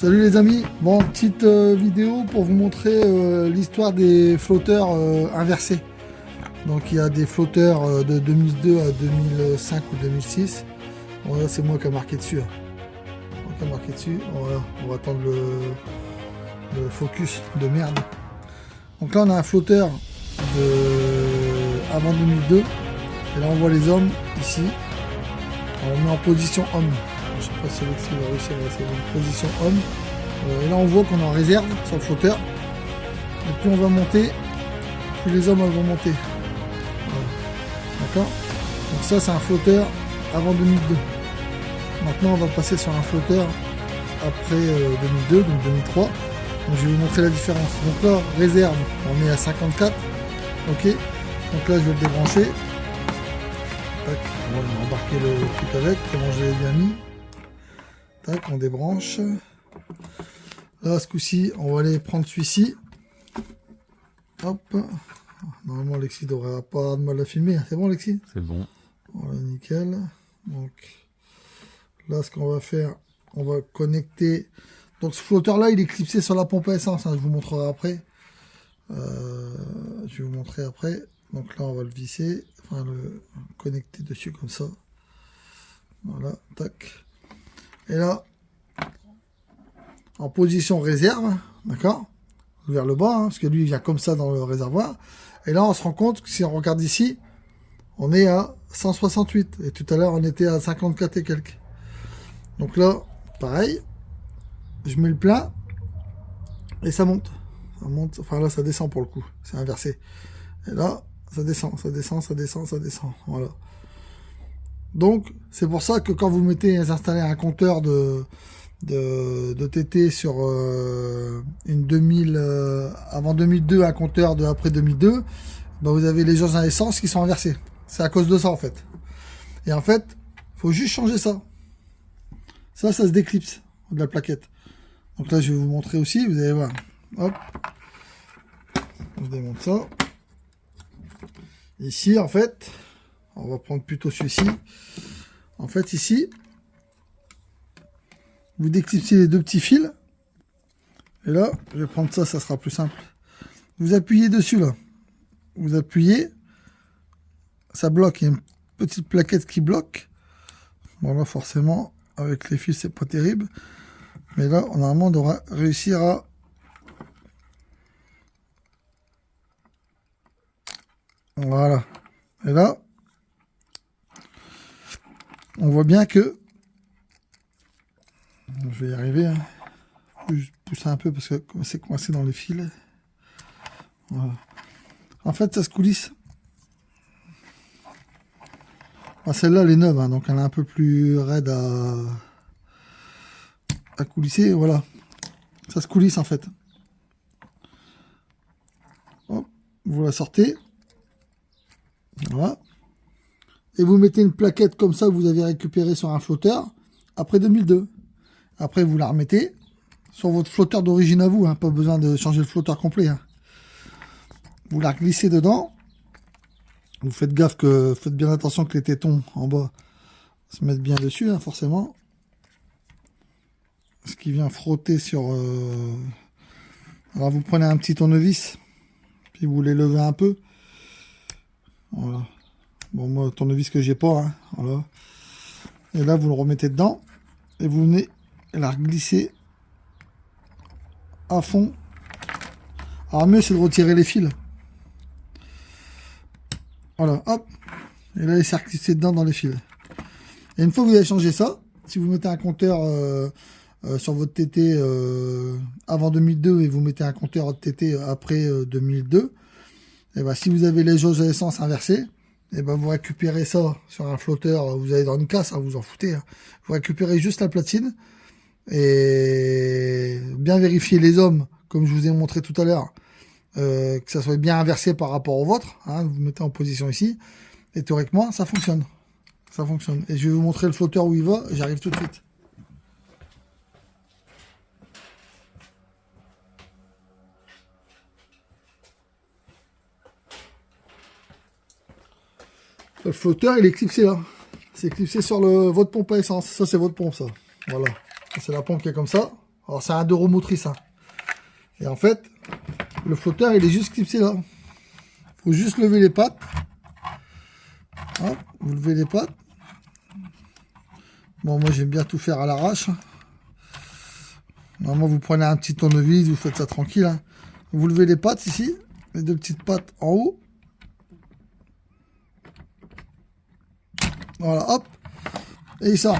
Salut les amis, bon petite vidéo pour vous montrer l'histoire des flotteurs inversés. Donc il y a des flotteurs de 2002 à 2005 ou 2006. Bon là c'est moi qui ai marqué dessus. Voilà, on va attendre le focus de merde. Donc là on a un flotteur de avant 2002. Et là on voit les hommes ici. On met en position homme. Je sais pas si Alexis va réussir à rester en position homme. Et là on voit qu'on est en réserve sur le flotteur. Et plus on va monter, plus les hommes vont monter. Voilà. D'accord. Donc ça c'est un flotteur avant 2002. Maintenant on va passer sur un flotteur après 2002, donc 2003. Donc je vais vous montrer la différence. Donc là, réserve, on est à 54. Ok. Donc là je vais le débrancher. Tac, on va embarquer le truc avec, comment je l'ai bien mis. Tac, on débranche. Là, ce coup-ci, on va aller prendre celui-ci. Hop. Normalement, Alexis ne devrait pas avoir de mal à filmer. C'est bon, Alexis? C'est bon. Voilà, nickel. Donc, là, ce qu'on va faire, on va connecter. Donc, ce flotteur-là, il est clipsé sur la pompe à essence. Hein, je vous montrerai après. Je vais vous montrer après. Donc là, on va le visser. Enfin, le connecter dessus comme ça. Voilà, tac. Et là, en position réserve, d'accord, vers le bas, hein, parce que lui il vient comme ça dans le réservoir. Et là on se rend compte que si on regarde ici, on est à 168 et tout à l'heure on était à 54 et quelques. Donc là, pareil, je mets le plein et ça monte, enfin là ça descend pour le coup, c'est inversé. Et là ça descend, voilà. Donc c'est pour ça que quand vous installez un compteur de TT sur une 2000 avant 2002, un compteur de après 2002, ben vous avez les jauges à essence qui sont inversées. C'est à cause de ça en fait. Et en fait, faut juste changer ça. Ça se déclipse de la plaquette. Donc là, je vais vous montrer aussi. Vous allez voir. Hop, je démonte ça. Ici, en fait, on va prendre plutôt celui-ci. En fait, ici. Vous déclipsez les deux petits fils. Et là, je vais prendre ça, ça sera plus simple. Vous appuyez dessus là. Vous appuyez. Ça bloque. Il y a une petite plaquette qui bloque. Bon là, forcément, avec les fils, c'est pas terrible. Mais là, normalement, on devra réussir à... Voilà. Et là, on voit bien que... Je vais y arriver. Hein. Je pousse un peu parce que c'est coincé dans les fils. Voilà. En fait, ça se coulisse. Ah, celle-là, elle est neuve, hein, donc elle est un peu plus raide à coulisser. Voilà. Ça se coulisse en fait. Hop, vous la sortez. Voilà. Et vous mettez une plaquette comme ça que vous avez récupérée sur un flotteur après 2002. Après, vous la remettez sur votre flotteur d'origine à vous. Hein, pas besoin de changer le flotteur complet. Hein. Vous la glissez dedans. Vous faites gaffe que... Faites bien attention que les tétons en bas se mettent bien dessus, hein, forcément. Ce qui vient frotter sur... Alors, vous prenez un petit tournevis. Puis vous les levez un peu. Voilà. Bon, moi, tournevis que j'ai pas. Hein, voilà. Et là, vous le remettez dedans. Et vous venez... la glisser à fond. Alors mieux c'est de retirer les fils. Voilà, hop. Et là il s'est glissé dedans dans les fils. Et une fois que vous avez changé ça, si vous mettez un compteur sur votre TT avant 2002 et vous mettez un compteur TT après 2002, et ben si vous avez les jauges à essence inversées, et ben vous récupérez ça sur un flotteur, vous allez dans une casse, hein, vous en foutez. Hein. Vous récupérez juste la platine. Et bien vérifier les hommes, comme je vous ai montré tout à l'heure, que ça soit bien inversé par rapport au vôtre. Hein, vous mettez en position ici. Et théoriquement, ça fonctionne. Ça fonctionne. Et je vais vous montrer le flotteur où il va. J'arrive tout de suite. Le flotteur, il est clipsé là. C'est clipsé sur votre pompe à essence. Ça, c'est votre pompe, ça. Voilà. C'est la pompe qui est comme ça. Alors c'est un 2 roues motrices. Hein. Et en fait, le flotteur, il est juste clipsé là. Faut juste lever les pattes. Hop, vous levez les pattes. Bon, moi j'aime bien tout faire à l'arrache. Normalement, vous prenez un petit tournevis, vous faites ça tranquille. Hein. Vous levez les pattes ici, les 2 petites pattes en haut. Voilà, hop. Et il sort.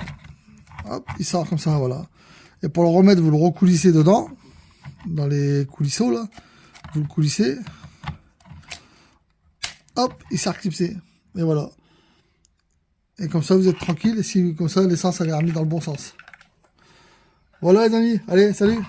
Hop, il sort comme ça, voilà. Et pour le remettre, vous le recoulissez dedans. Dans les coulisseaux, là. Vous le coulissez. Hop, il s'est reclipsé. Et voilà. Et comme ça, vous êtes tranquille. Et si, comme ça, l'essence, elle est remise dans le bon sens. Voilà, les amis. Allez, salut.